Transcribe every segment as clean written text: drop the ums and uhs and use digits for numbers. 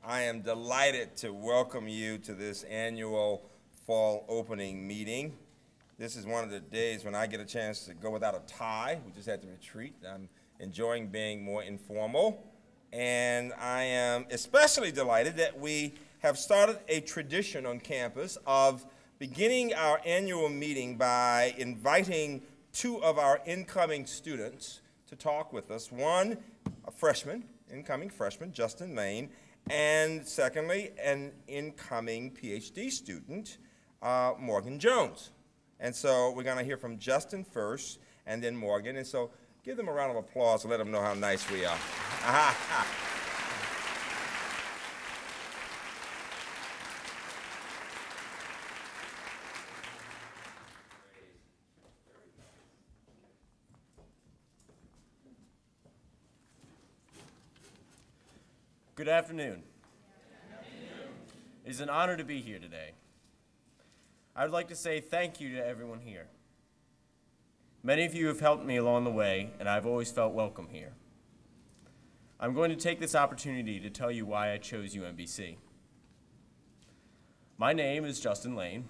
I am delighted to welcome you to this annual fall opening meeting. This is one of the days when I get a chance to go without a tie. We just had the retreat. I'm enjoying being more informal. And I am especially delighted that we have started a tradition on campus of beginning our annual meeting by inviting two of our incoming students to talk with us. One, a freshman, incoming freshman, Justin Lane, and secondly, an incoming PhD student, Morgan Jones. And so we're going to hear from Justin first, and then Morgan. And so give them a round of applause to let them know how nice we are. Good afternoon. It is an honor to be here today. I would like to say thank you to everyone here. Many of you have helped me along the way, and I've always felt welcome here. I'm going to take this opportunity to tell you why I chose UMBC. My name is Justin Lane.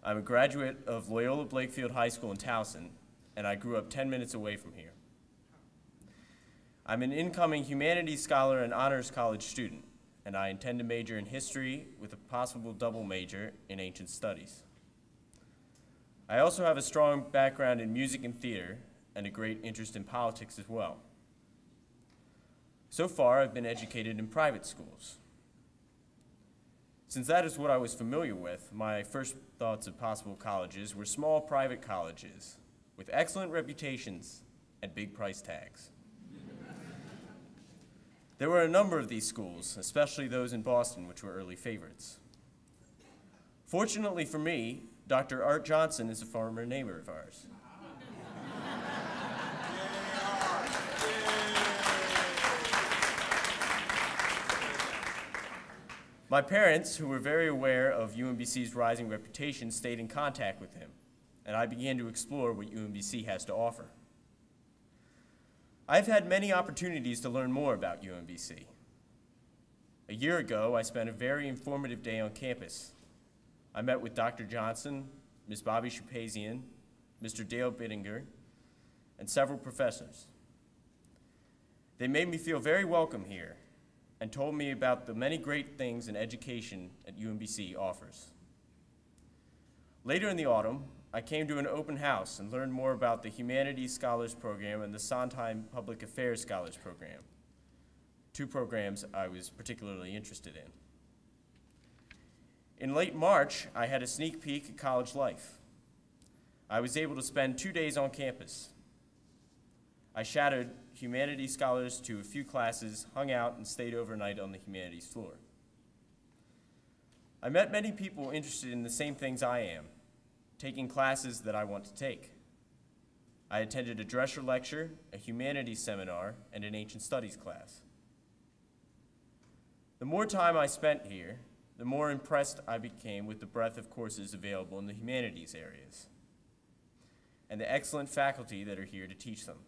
I'm a graduate of Loyola Blakefield High School in Towson, and I grew up 10 minutes away from here. I'm an incoming humanities scholar and honors college student, and I intend to major in history with a possible double major in ancient studies. I also have a strong background in music and theater and a great interest in politics as well. So far, I've been educated in private schools. Since that is what I was familiar with, my first thoughts of possible colleges were small private colleges with excellent reputations and big price tags. There were a number of these schools, especially those in Boston, which were early favorites. Fortunately for me, Dr. Art Johnson is a former neighbor of ours. My parents, who were very aware of UMBC's rising reputation, stayed in contact with him, and I began to explore what UMBC has to offer. I've had many opportunities to learn more about UMBC. A year ago, I spent a very informative day on campus. I met with Dr. Johnson, Ms. Bobby Shapazian, Mr. Dale Bittinger, and several professors. They made me feel very welcome here and told me about the many great things in education that UMBC offers. Later in the autumn, I came to an open house and learned more about the Humanities Scholars Program and the Sondheim Public Affairs Scholars Program, two programs I was particularly interested in. In late March, I had a sneak peek at college life. I was able to spend 2 days on campus. I shadowed humanities scholars to a few classes, hung out, and stayed overnight on the humanities floor. I met many people interested in the same things I am, taking classes that I want to take. I attended a Drescher lecture, a humanities seminar, and an ancient studies class. The more time I spent here, the more impressed I became with the breadth of courses available in the humanities areas and the excellent faculty that are here to teach them.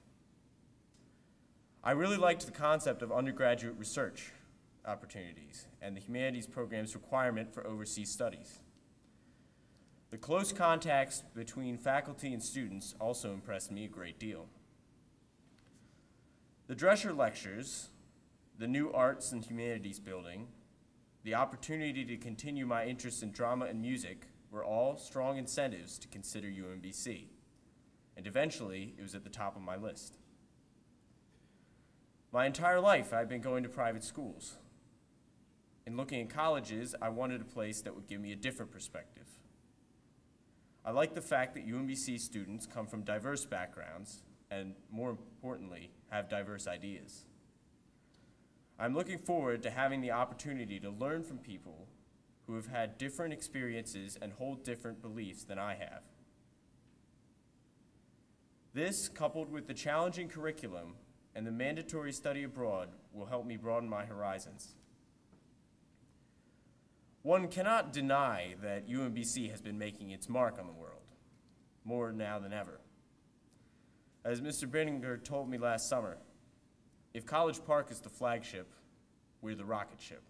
I really liked the concept of undergraduate research opportunities and the humanities program's requirement for overseas studies. The close contacts between faculty and students also impressed me a great deal. The Drescher lectures, the new Arts and Humanities building, the opportunity to continue my interest in drama and music were all strong incentives to consider UMBC, and eventually it was at the top of my list. My entire life I've been going to private schools. In looking at colleges, I wanted a place that would give me a different perspective. I like the fact that UMBC students come from diverse backgrounds and, more importantly, have diverse ideas. I'm looking forward to having the opportunity to learn from people who have had different experiences and hold different beliefs than I have. This, coupled with the challenging curriculum and the mandatory study abroad, will help me broaden my horizons. One cannot deny that UMBC has been making its mark on the world, more now than ever. As Mr. Bittinger told me last summer, if College Park is the flagship, we're the rocket ship.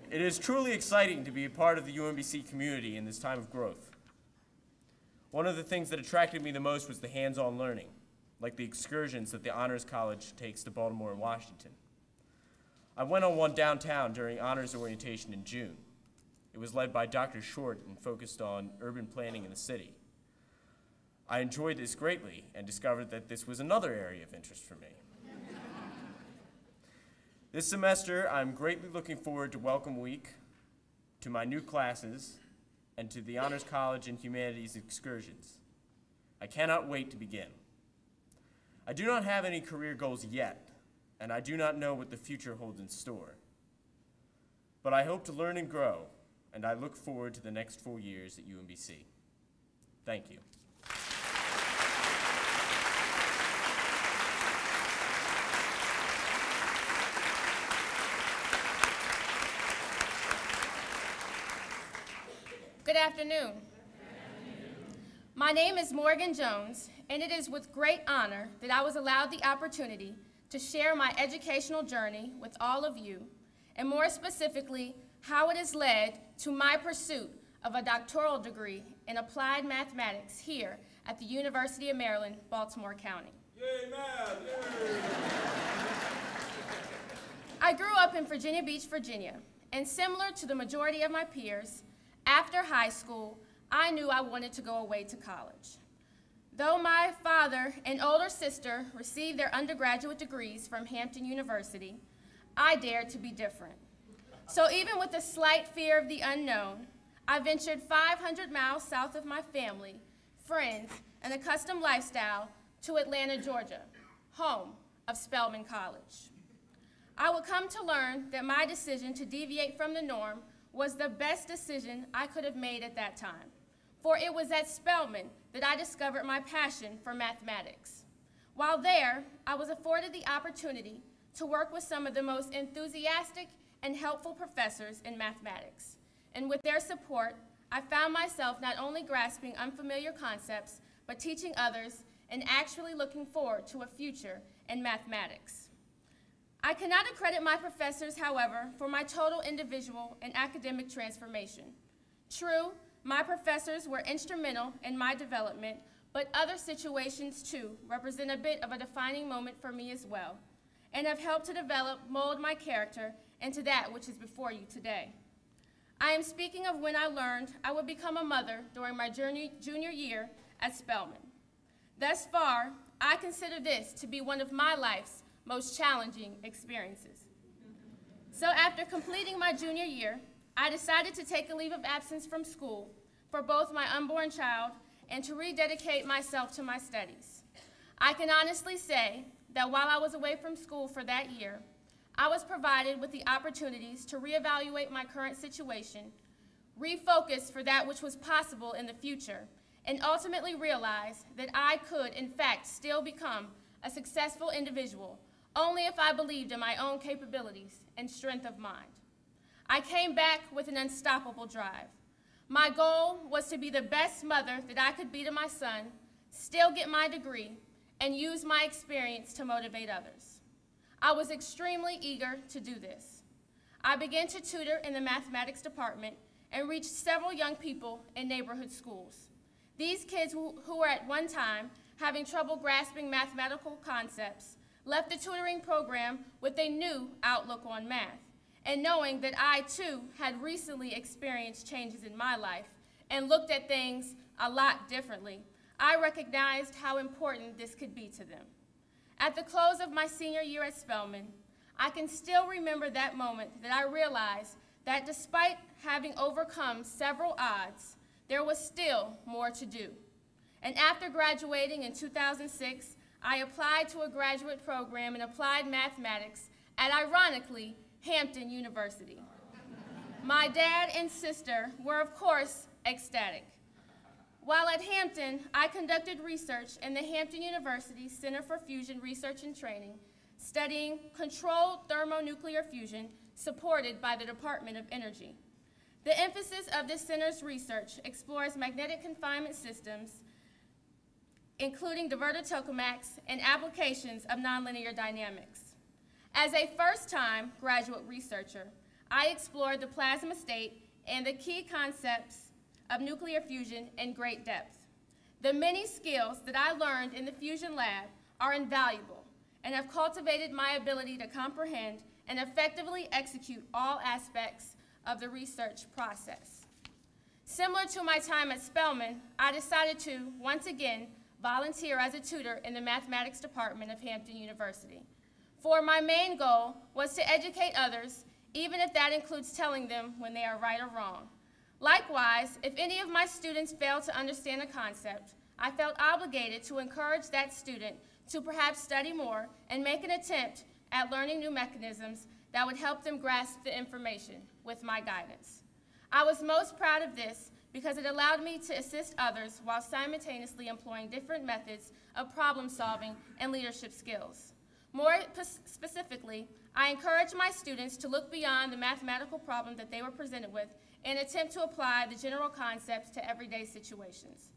It is truly exciting to be a part of the UMBC community in this time of growth. One of the things that attracted me the most was the hands-on learning, like the excursions that the Honors College takes to Baltimore and Washington. I went on one downtown during Honors Orientation in June. It was led by Dr. Short and focused on urban planning in the city. I enjoyed this greatly and discovered that this was another area of interest for me. This semester, I'm greatly looking forward to Welcome Week, to my new classes, and to the Honors College and Humanities excursions. I cannot wait to begin. I do not have any career goals yet, and I do not know what the future holds in store. But I hope to learn and grow, and I look forward to the next 4 years at UMBC. Thank you. Good afternoon. My name is Morgan Jones, and it is with great honor that I was allowed the opportunity to share my educational journey with all of you, and more specifically, how it has led to my pursuit of a doctoral degree in applied mathematics here at the University of Maryland, Baltimore County. Yay, math! Yay! I grew up in Virginia Beach, Virginia, and similar to the majority of my peers, after high school, I knew I wanted to go away to college. Though my father and older sister received their undergraduate degrees from Hampton University, I dared to be different. So even with a slight fear of the unknown, I ventured 500 miles south of my family, friends, and a custom lifestyle to Atlanta, Georgia, home of Spelman College. I would come to learn that my decision to deviate from the norm was the best decision I could have made at that time, for it was at Spelman that I discovered my passion for mathematics. While there, I was afforded the opportunity to work with some of the most enthusiastic and helpful professors in mathematics. And with their support, I found myself not only grasping unfamiliar concepts, but teaching others and actually looking forward to a future in mathematics. I cannot accredit my professors, however, for my total individual and academic transformation. True, my professors were instrumental in my development, but other situations too represent a bit of a defining moment for me as well, and have helped to mold my character into that which is before you today. I am speaking of when I learned I would become a mother during my junior year at Spelman. Thus far, I consider this to be one of my life's most challenging experiences. So after completing my junior year, I decided to take a leave of absence from school for both my unborn child and to rededicate myself to my studies. I can honestly say that while I was away from school for that year, I was provided with the opportunities to reevaluate my current situation, refocus for that which was possible in the future, and ultimately realize that I could, in fact, still become a successful individual only if I believed in my own capabilities and strength of mind. I came back with an unstoppable drive. My goal was to be the best mother that I could be to my son, still get my degree, and use my experience to motivate others. I was extremely eager to do this. I began to tutor in the mathematics department and reached several young people in neighborhood schools. These kids who were at one time having trouble grasping mathematical concepts left the tutoring program with a new outlook on math, and knowing that I too had recently experienced changes in my life and looked at things a lot differently, I recognized how important this could be to them. At the close of my senior year at Spelman, I can still remember that moment that I realized that despite having overcome several odds, there was still more to do. And after graduating in 2006, I applied to a graduate program in applied mathematics at, ironically, Hampton University. My dad and sister were, of course, ecstatic. While at Hampton, I conducted research in the Hampton University Center for Fusion Research and Training, studying controlled thermonuclear fusion supported by the Department of Energy. The emphasis of this center's research explores magnetic confinement systems, including diverted tokamaks and applications of nonlinear dynamics. As a first-time graduate researcher, I explored the plasma state and the key concepts of nuclear fusion in great depth. The many skills that I learned in the fusion lab are invaluable and have cultivated my ability to comprehend and effectively execute all aspects of the research process. Similar to my time at Spelman, I decided to, once again, volunteer as a tutor in the mathematics department of Hampton University. For my main goal was to educate others, even if that includes telling them when they are right or wrong. Likewise, if any of my students failed to understand a concept, I felt obligated to encourage that student to perhaps study more and make an attempt at learning new mechanisms that would help them grasp the information with my guidance. I was most proud of this because it allowed me to assist others while simultaneously employing different methods of problem solving and leadership skills. More specifically, I encouraged my students to look beyond the mathematical problem that they were presented with and attempt to apply the general concepts to everyday situations.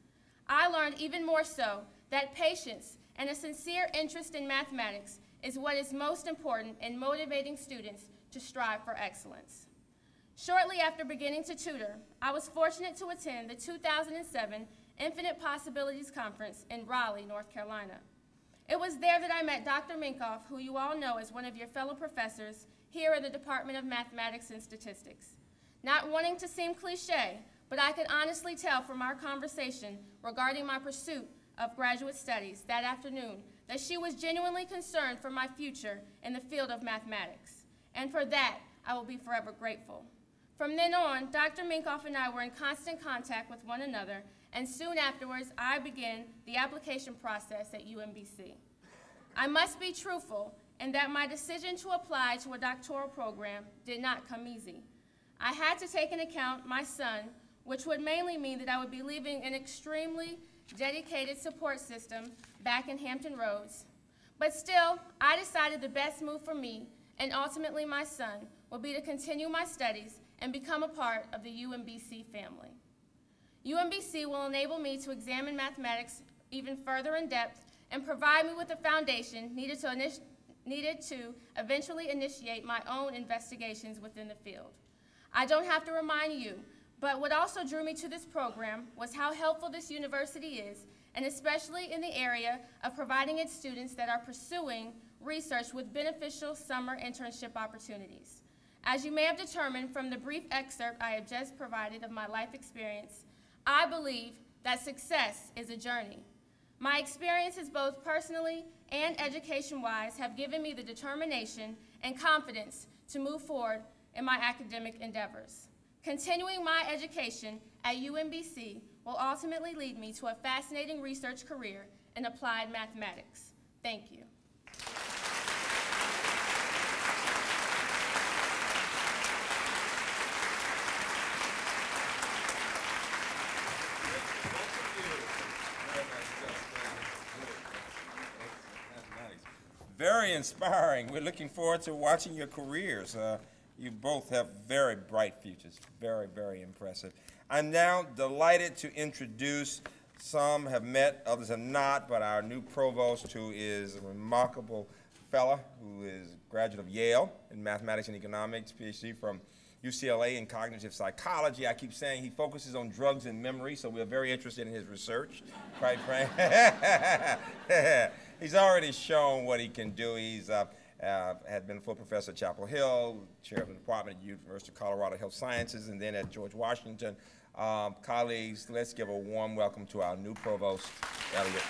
I learned even more so that patience and a sincere interest in mathematics is what is most important in motivating students to strive for excellence. Shortly after beginning to tutor, I was fortunate to attend the 2007 Infinite Possibilities Conference in Raleigh, North Carolina. It was there that I met Dr. Minkoff, who you all know as one of your fellow professors here in the Department of Mathematics and Statistics. Not wanting to seem cliche, but I could honestly tell from our conversation regarding my pursuit of graduate studies that afternoon that she was genuinely concerned for my future in the field of mathematics. And for that, I will be forever grateful. From then on, Dr. Minkoff and I were in constant contact with one another, and soon afterwards, I began the application process at UMBC. I must be truthful in that my decision to apply to a doctoral program did not come easy. I had to take into account my son, which would mainly mean that I would be leaving an extremely dedicated support system back in Hampton Roads. But still, I decided the best move for me, and ultimately my son, would be to continue my studies and become a part of the UMBC family. UMBC will enable me to examine mathematics even further in depth and provide me with the foundation needed to eventually initiate my own investigations within the field. I don't have to remind you, but what also drew me to this program was how helpful this university is, and especially in the area of providing its students that are pursuing research with beneficial summer internship opportunities. As you may have determined from the brief excerpt I have just provided of my life experience, I believe that success is a journey. My experiences both personally and education-wise have given me the determination and confidence to move forward in my academic endeavors. Continuing my education at UMBC will ultimately lead me to a fascinating research career in applied mathematics. Thank you. Very inspiring. We're looking forward to watching your careers. You both have very bright futures. Very, very impressive. I'm now delighted to introduce, some have met, others have not, but our new provost, who is a remarkable fella, who is a graduate of Yale in mathematics and economics, PhD from UCLA in cognitive psychology. I keep saying he focuses on drugs and memory, so we're very interested in his research, quite frankly. He's already shown what he can do. He's had been a full professor at Chapel Hill, chair of the department at University of Colorado Health Sciences, and then at George Washington. Colleagues, let's give a warm welcome to our new provost, Elliot.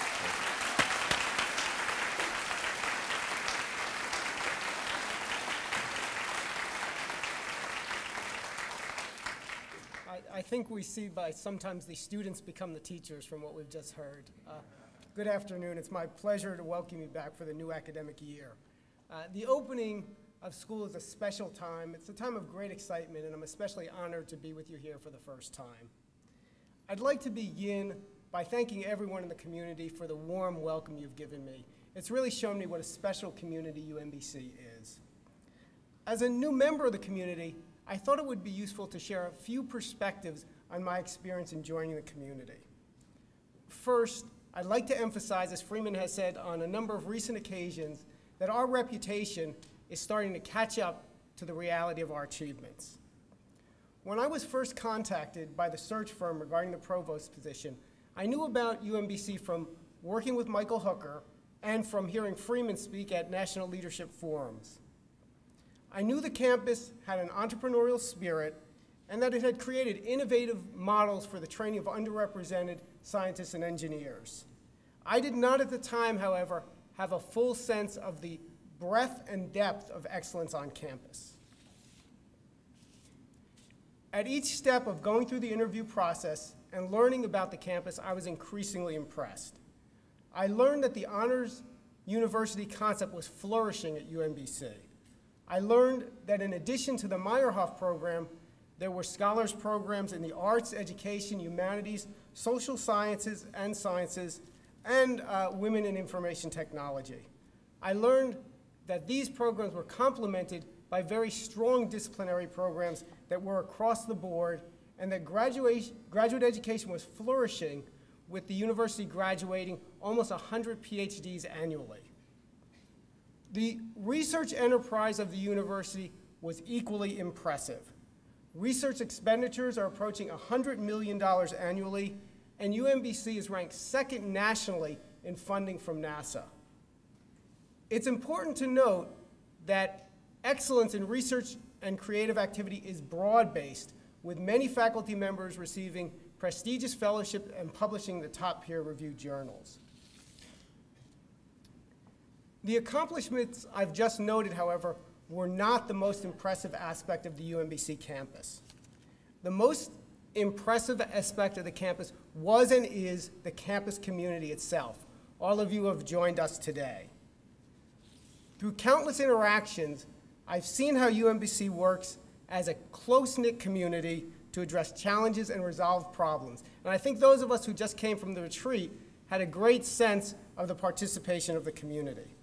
I think we see by sometimes the students become the teachers from what we've just heard. Good afternoon. It's my pleasure to welcome you back for the new academic year. The opening of school is a special time. It's a time of great excitement, and I'm especially honored to be with you here for the first time. I'd like to begin by thanking everyone in the community for the warm welcome you've given me. It's really shown me what a special community UMBC is. As a new member of the community, I thought it would be useful to share a few perspectives on my experience in joining the community. First, I'd like to emphasize, as Freeman has said on a number of recent occasions, that our reputation is starting to catch up to the reality of our achievements. When I was first contacted by the search firm regarding the provost position, I knew about UMBC from working with Michael Hooker and from hearing Freeman speak at national leadership forums. I knew the campus had an entrepreneurial spirit and that it had created innovative models for the training of underrepresented scientists and engineers. I did not at the time, however, have a full sense of the breadth and depth of excellence on campus. At each step of going through the interview process and learning about the campus, I was increasingly impressed. I learned that the honors university concept was flourishing at UMBC. I learned that in addition to the Meyerhoff program, there were scholars programs in the arts, education, humanities, social sciences, and women in information technology. I learned that these programs were complemented by very strong disciplinary programs that were across the board, and that graduate education was flourishing, with the university graduating almost 100 PhDs annually. The research enterprise of the university was equally impressive. Research expenditures are approaching $100 million annually, and UMBC is ranked second nationally in funding from NASA. It's important to note that excellence in research and creative activity is broad-based, with many faculty members receiving prestigious fellowship and publishing the top peer-reviewed journals. The accomplishments I've just noted, however, were not the most impressive aspect of the UMBC campus. The most impressive aspect of the campus was and is the campus community itself. All of you have joined us today. Through countless interactions, I've seen how UMBC works as a close-knit community to address challenges and resolve problems. And I think those of us who just came from the retreat had a great sense of the participation of the community.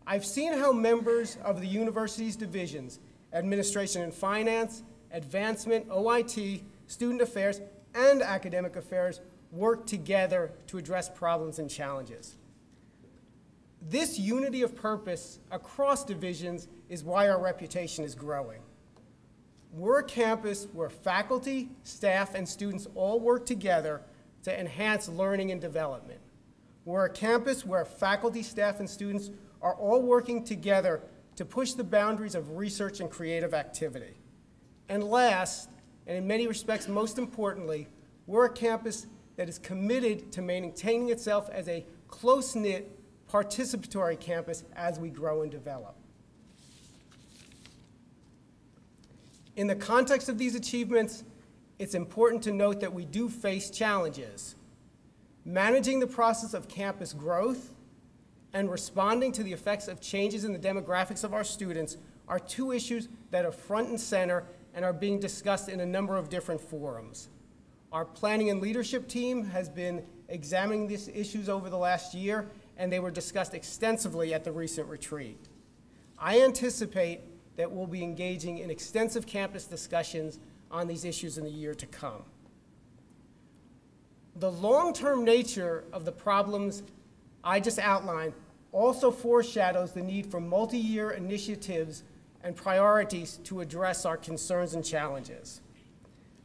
I've seen how members of the university's divisions, administration and finance, advancement, OIT, student affairs, and academic affairs work together to address problems and challenges. This unity of purpose across divisions is why our reputation is growing. We're a campus where faculty, staff, and students all work together to enhance learning and development. We're a campus where faculty, staff, and students are all working together to push the boundaries of research and creative activity. And last, and in many respects most importantly, we're a campus that is committed to maintaining itself as a close-knit, participatory campus as we grow and develop. In the context of these achievements, it's important to note that we do face challenges. Managing the process of campus growth and responding to the effects of changes in the demographics of our students are two issues that are front and center and are being discussed in a number of different forums. Our planning and leadership team has been examining these issues over the last year, and they were discussed extensively at the recent retreat. I anticipate that we'll be engaging in extensive campus discussions on these issues in the year to come. The long-term nature of the problems I just outlined also foreshadows the need for multi-year initiatives and priorities to address our concerns and challenges.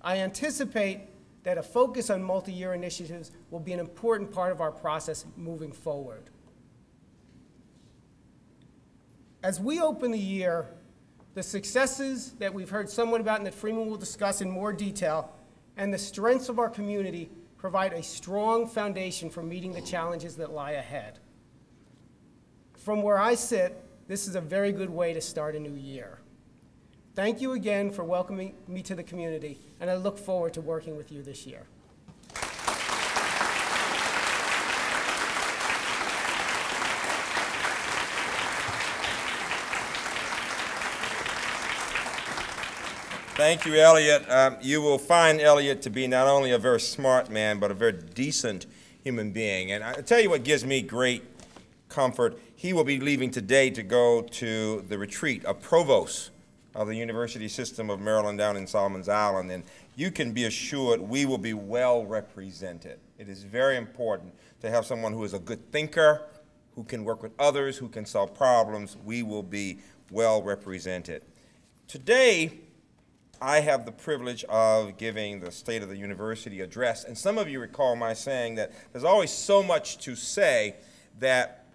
I anticipate that a focus on multi-year initiatives will be an important part of our process moving forward. As we open the year, the successes that we've heard somewhat about and that Freeman will discuss in more detail, and the strengths of our community provide a strong foundation for meeting the challenges that lie ahead. From where I sit, this is a very good way to start a new year. Thank you again for welcoming me to the community, and I look forward to working with you this year. Thank you, Elliot. You will find Elliot to be not only a very smart man, but a very decent human being. And I'll tell you what gives me great comfort. He will be leaving today to go to the retreat of Provost of the University System of Maryland down in Solomon's Island, and you can be assured we will be well represented. It is very important to have someone who is a good thinker, who can work with others, who can solve problems. We will be well represented. Today, I have the privilege of giving the State of the University address, and some of you recall my saying that there's always so much to say that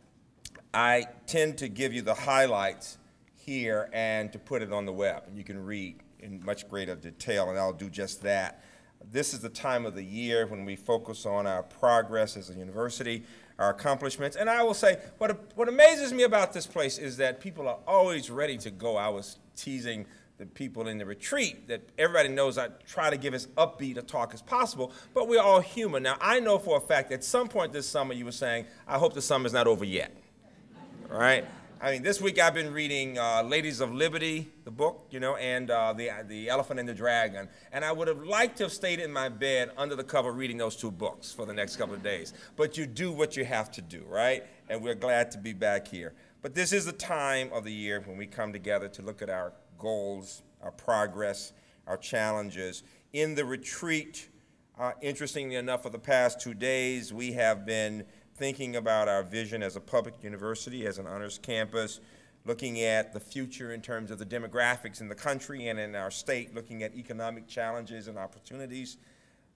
I tend to give you the highlights here and to put it on the web, and you can read in much greater detail, and I'll do just that. This is the time of the year when we focus on our progress as a university, our accomplishments, and I will say what amazes me about this place is that people are always ready to go. I was teasing the people in the retreat that everybody knows I try to give as upbeat a talk as possible, but we're all human. Now, I know for a fact at some point this summer you were saying, I hope the summer's not over yet, all right? I mean, this week I've been reading Ladies of Liberty, the book, you know, and the Elephant and the Dragon. And I would have liked to have stayed in my bed under the cover reading those two books for the next couple of days. But you do what you have to do, right? And we're glad to be back here. But this is the time of the year when we come together to look at our goals, our progress, our challenges. In the retreat, interestingly enough, for the past 2 days, we have been thinking about our vision as a public university, as an honors campus, looking at the future in terms of the demographics in the country and in our state, looking at economic challenges and opportunities,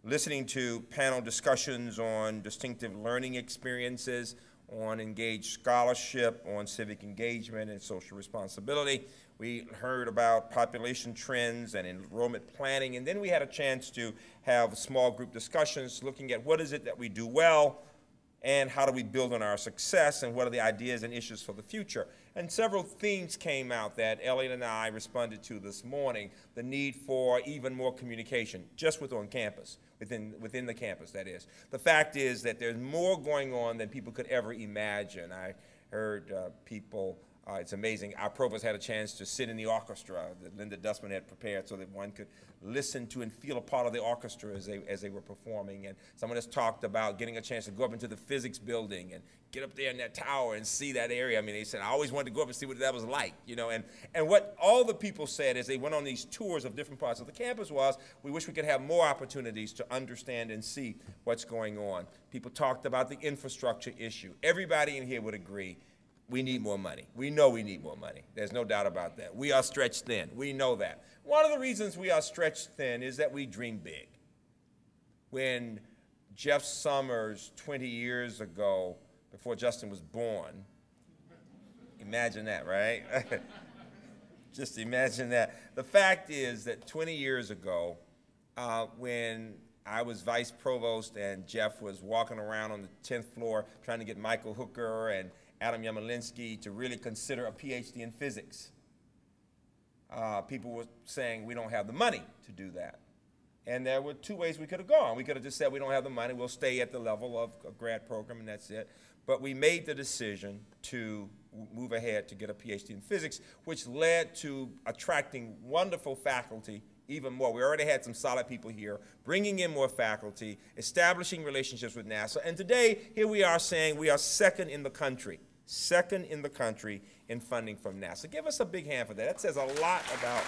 listening to panel discussions on distinctive learning experiences, on engaged scholarship, on civic engagement and social responsibility. We heard about population trends and enrollment planning, and then we had a chance to have small group discussions looking at what is it that we do well, and how do we build on our success, and what are the ideas and issues for the future. And several themes came out that Elliot and I responded to this morning. The need for even more communication, just on campus, within the campus, that is. The fact is that there's more going on than people could ever imagine. I heard people, it's amazing, our provost had a chance to sit in the orchestra that Linda Dustman had prepared so that one could listen to and feel a part of the orchestra as they were performing. And someone has talked about getting a chance to go up into the physics building and get up there in that tower and see that area. I mean, they said, I always wanted to go up and see what that was like, you know. And what all the people said as they went on these tours of different parts of the campus was, we wish we could have more opportunities to understand and see what's going on. People talked about the infrastructure issue. Everybody in here would agree, we need more money. We know we need more money. There's no doubt about that. We are stretched thin. We know that. One of the reasons we are stretched thin is that we dream big. When Jeff Summers, 20 years ago, before Justin was born, imagine that, right? Just imagine that. The fact is that 20 years ago, when I was vice provost and Jeff was walking around on the 10th floor trying to get Michael Hooker and Adam Yamalinsky to really consider a PhD in physics. People were saying we don't have the money to do that. And there were two ways we could have gone. We could have just said we don't have the money, we'll stay at the level of a grad program and that's it. But we made the decision to move ahead to get a PhD in physics, which led to attracting wonderful faculty even more. We already had some solid people here, bringing in more faculty, establishing relationships with NASA, and today, here we are saying we are second in the country in funding from NASA. Give us a big hand for that. That says a lot about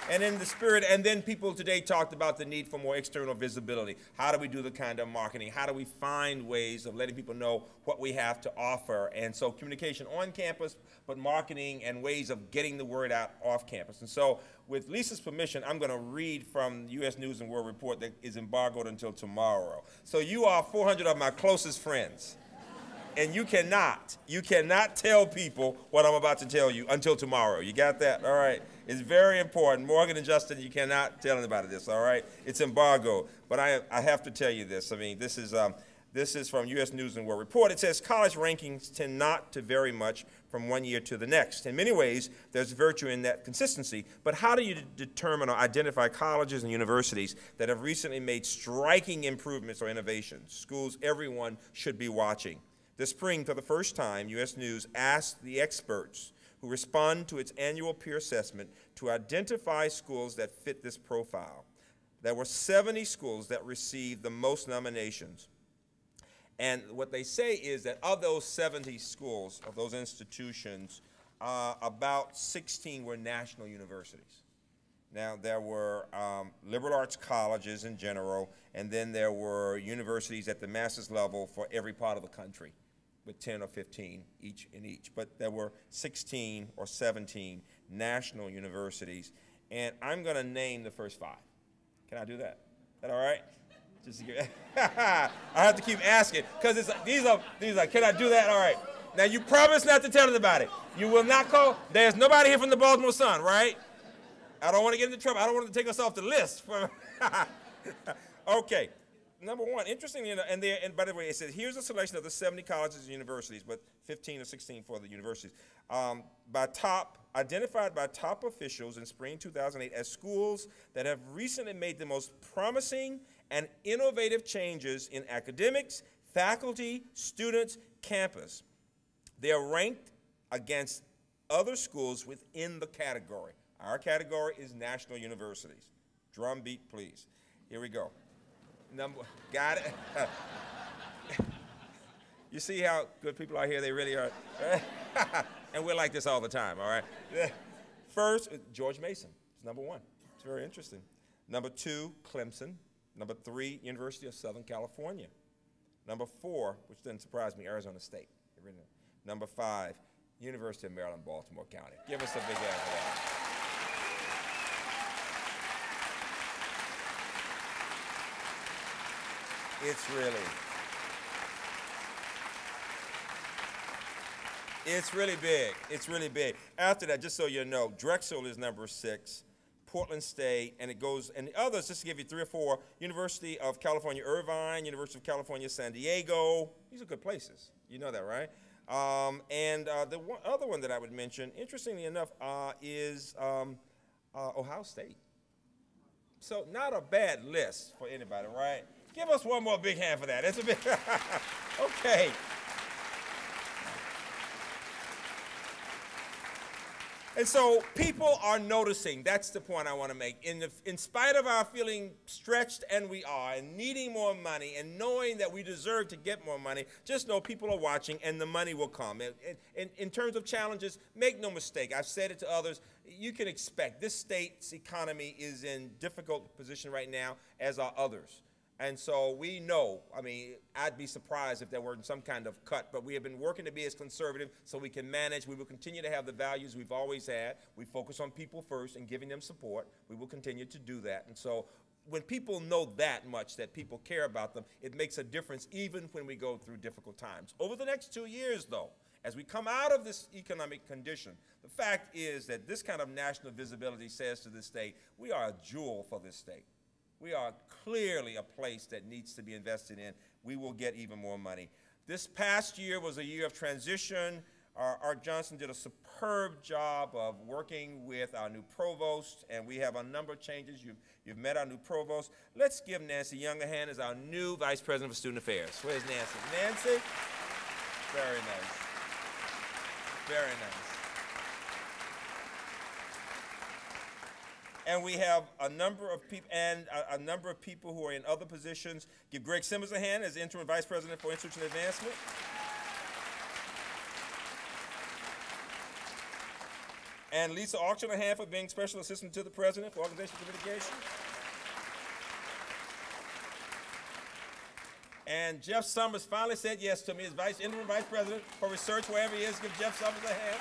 and in the spirit, and then people today talked about the need for more external visibility. How do we do the kind of marketing? How do we find ways of letting people know what we have to offer? And so communication on campus, but marketing and ways of getting the word out off campus. And so with Lisa's permission, I'm going to read from the U.S. News and World Report that is embargoed until tomorrow. So you are 400 of my closest friends. And you cannot tell people what I'm about to tell you until tomorrow. You got that? All right. It's very important. Morgan and Justin, you cannot tell anybody this, all right? It's embargoed. But I have to tell you this. I mean, this is from U.S. News and World Report. It says college rankings tend not to vary much from one year to the next. In many ways, there's virtue in that consistency. But how do you determine or identify colleges and universities that have recently made striking improvements or innovations? Schools everyone should be watching. This spring, for the first time, U.S. News asked the experts who respond to its annual peer assessment to identify schools that fit this profile. There were 70 schools that received the most nominations. And what they say is that of those 70 schools, of those institutions, about 16 were national universities. Now, there were liberal arts colleges in general, and then there were universities at the master's level for every part of the country, with 10 or 15 each in each. But there were 16 or 17 national universities, and I'm going to name the first 5. Can I do that? Is that all right? Just to give, I have to keep asking, because these are, can I do that? All right. Now, you promise not to tell anybody. You will not call. There's nobody here from the Baltimore Sun, right? I don't want to get into trouble. I don't want to take us off the list. Okay. Number 1, interestingly enough, and by the way, it says here's a selection of the 70 colleges and universities, but 15 or 16 for the universities, identified by top officials in spring 2008 as schools that have recently made the most promising and innovative changes in academics, faculty, students, campus. They are ranked against other schools within the category. Our category is national universities. Drum beat, please. Here we go. Got it? You see how good people are here? They really are. And we're like this all the time, all right? First, George Mason is number 1. It's very interesting. Number 2, Clemson. Number 3, University of Southern California. Number 4, which doesn't surprise me, Arizona State. Number 5, University of Maryland, Baltimore County. Give us a big hand for that. It's really big. It's really big. After that, just so you know, Drexel is number 6, Portland State, and it goes, and the others, just to give you 3 or 4, University of California, Irvine, University of California, San Diego. These are good places. You know that, right? The other one that I would mention, interestingly enough, is Ohio State. So not a bad list for anybody, right? Give us one more big hand for that. It's a big, okay. And so people are noticing. That's the point I want to make. In spite of our feeling stretched, and we are, and needing more money, and knowing that we deserve to get more money, just know people are watching, and the money will come. In terms of challenges, make no mistake. I've said it to others. You can expect this state's economy is in difficult position right now, as are others. And so we know, I mean, I'd be surprised if there weren't some kind of cut, but we have been working to be as conservative so we can manage. We will continue to have the values we've always had. We focus on people first and giving them support. We will continue to do that. And so when people know that much, that people care about them, it makes a difference even when we go through difficult times. Over the next 2 years, though, as we come out of this economic condition, the fact is that this kind of national visibility says to this state, we are a jewel for this state. We are clearly a place that needs to be invested in. We will get even more money. This past year was a year of transition. Art Johnson did a superb job of working with our new provost, and we have a number of changes. You've met our new provost. Let's give Nancy Young a hand as our new vice president of student affairs. Where's Nancy? Nancy? Very nice. Very nice. And we have a number of people, who are in other positions. Give Greg Simmons a hand as interim vice president for Instruction and Advancement. And Lisa Auction a hand for being special assistant to the president for organizational communication. And Jeff Summers finally said yes to me as interim vice president for research, wherever he is. Give Jeff Summers a hand.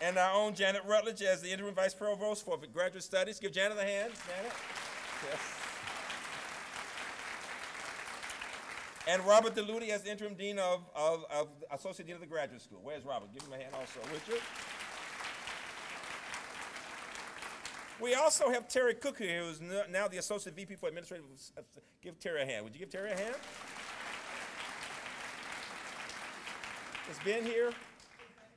And our own Janet Rutledge as the interim vice provost for graduate studies. Give Janet a hand. Janet. Yes. And Robert DeLuty as the interim dean of associate dean of the graduate school. Where's Robert? Give him a hand also, would you? We also have Terry Cook here, who's now the associate VP for administrative. Give Terry a hand. Would you give Terry a hand? Is Ben here?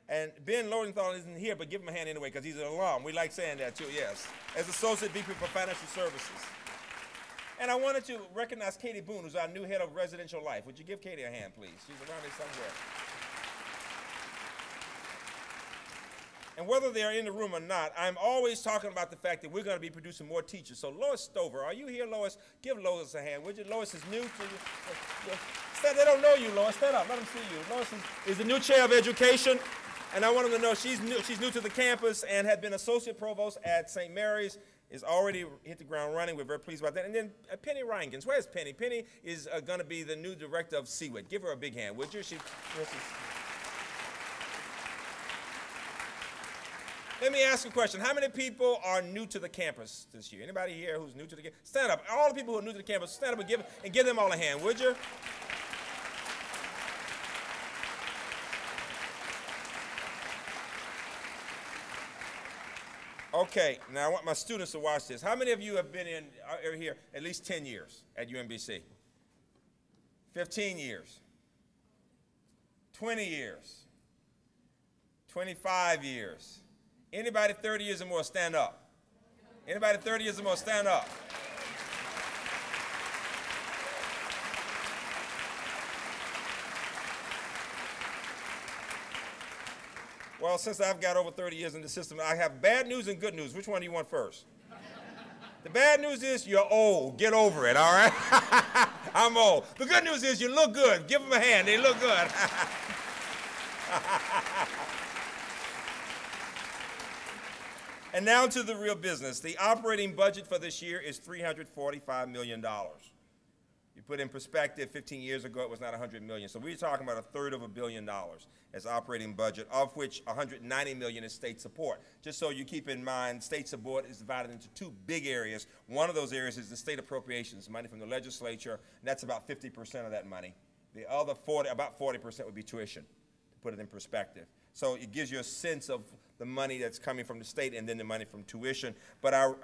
And Ben Lowenthal isn't here, but give him a hand anyway, because he's an alum. We like saying that, too, yes. As Associate VP for Financial Services. And I wanted to recognize Katie Boone, who's our new head of residential life. Would you give Katie a hand, please? She's around here somewhere. And whether they're in the room or not, I'm always talking about the fact that we're going to be producing more teachers. So Lois Stover, are you here, Lois? Give Lois a hand, would you? Lois is new to you. Stand, they don't know you, Lois. Stand up, let them see you. Lois is the new chair of education, and I want them to know she's new to the campus and had been associate provost at St. Mary's, is already hit the ground running. We're very pleased about that. And then Penny Reingans. Where's Penny? Penny is going to be the new director of CWIT. Give her a big hand, would you? Let me ask you a question. How many people are new to the campus this year? Anybody here who's new to the campus? Stand up. All the people who are new to the campus, stand up and give them all a hand, would you? Okay, now I want my students to watch this. How many of you have been are here at least 10 years at UMBC? 15 years? 20 years? 25 years? Anybody 30 years or more, stand up. Anybody 30 years or more, stand up. Well, since I've got over 30 years in the system, I have bad news and good news. Which one do you want first? The bad news is you're old. Get over it, all right? I'm old. The good news is you look good. Give them a hand. They look good. And now to the real business. The operating budget for this year is $345 million. You put in perspective, 15 years ago it was not $100 million. So we're talking about $1/3 billion as operating budget, of which $190 million is state support. Just so you keep in mind, state support is divided into two big areas. One of those areas is the state appropriations, money from the legislature, and that's about 50% of that money. The other about 40% would be tuition, to put it in perspective. So it gives you a sense of the money that's coming from the state and then the money from tuition. But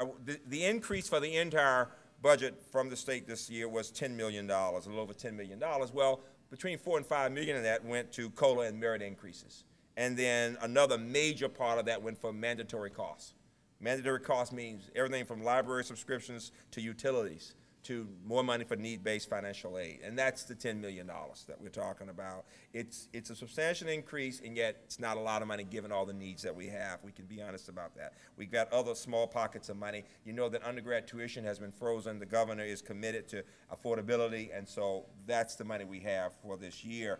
the increase for the entire budget from the state this year was $10 million, a little over $10 million. Well, between $4 and $5 million of that went to COLA and merit increases. And then another major part of that went for mandatory costs. Mandatory costs means everything from library subscriptions to utilities, to more money for need-based financial aid. And that's the $10 million that we're talking about. It's a substantial increase, and yet it's not a lot of money given all the needs that we have. We can be honest about that. We've got other small pockets of money. You know that undergrad tuition has been frozen. The governor is committed to affordability, and so that's the money we have for this year.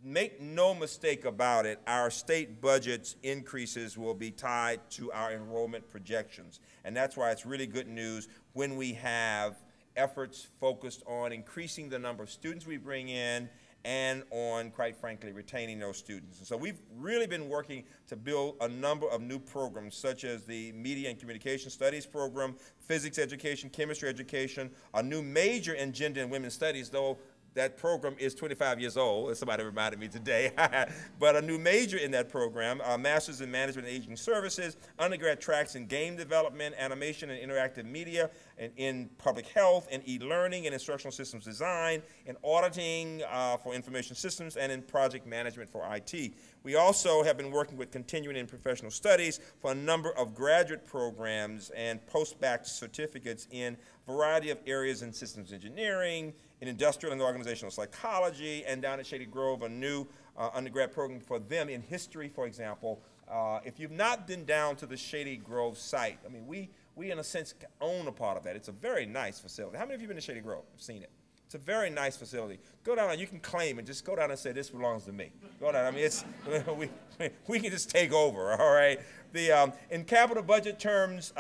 Make no mistake about it, our state budget's increases will be tied to our enrollment projections. And that's why it's really good news when we have efforts focused on increasing the number of students we bring in and on, quite frankly, retaining those students. And so we've really been working to build a number of new programs, such as the Media and Communication Studies program, physics education, chemistry education, a new major in gender and women's studies, though that program is 25 years old, as somebody reminded me today, but a new major in that program, Masters in Management and Aging Services, undergrad tracks in game development, animation and interactive media, and in public health, and e-learning and instructional systems design, in auditing for information systems, and in project management for IT. We also have been working with continuing and professional studies for a number of graduate programs and post-bac certificates in a variety of areas in systems engineering, in industrial and organizational psychology, and down at Shady Grove, a new undergrad program for them in history, for example. If you've not been down to the Shady Grove site, I mean, we in a sense own a part of that. It's a very nice facility. How many of you have been to Shady Grove? I've seen it. It's a very nice facility. Go down and you can claim it. Just go down and say, this belongs to me. Go down. I mean, it's, we can just take over, all right? In capital budget terms,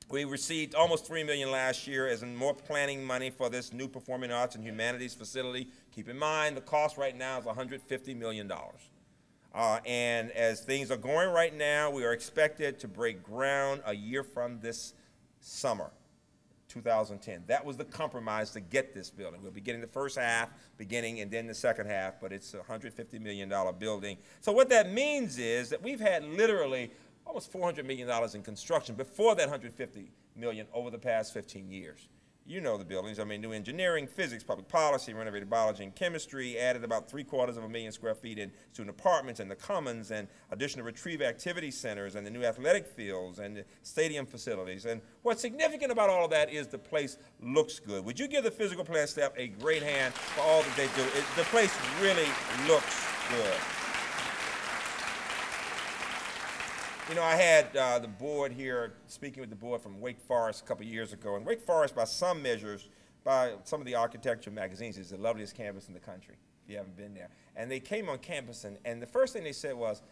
we received almost $3 million last year as in more planning money for this new performing arts and humanities facility. Keep in mind, the cost right now is $150 million. And as things are going right now, we are expected to break ground a year from this summer, 2010. That was the compromise to get this building. We'll be getting the first half beginning and then the second half, but it's a $150 million building. So what that means is that we've had literally almost $400 million in construction before that $150 million over the past 15 years. You know the buildings. I mean, new engineering, physics, public policy, renovated biology and chemistry, added about 750,000 square feet in student apartments and the commons, and additional retrieve activity centers and the new athletic fields and the stadium facilities. And what's significant about all of that is the place looks good. Would you give the physical plant staff a great hand for all that they do? The place really looks good. You know, I had the board here, speaking with the board from Wake Forest a couple years ago, and Wake Forest, by some measures, by some of the architecture magazines, is the loveliest campus in the country, if you haven't been there. And they came on campus, and the first thing they said was,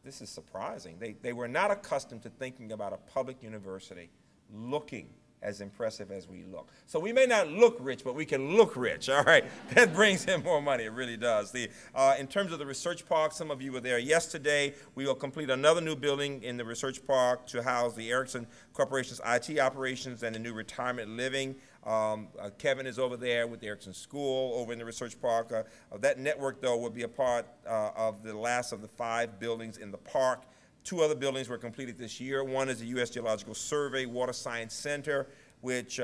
this is surprising. They were not accustomed to thinking about a public university looking as impressive as we look. So we may not look rich, but we can look rich, all right? That brings in more money, it really does. In terms of the research park, some of you were there yesterday. We will complete another new building in the research park to house the Ericsson Corporation's IT operations and the new retirement living. Kevin is over there with the Ericsson School over in the research park. That network, though, will be a part of the last of the 5 buildings in the park. 2 other buildings were completed this year. One is the U.S. Geological Survey Water Science Center, which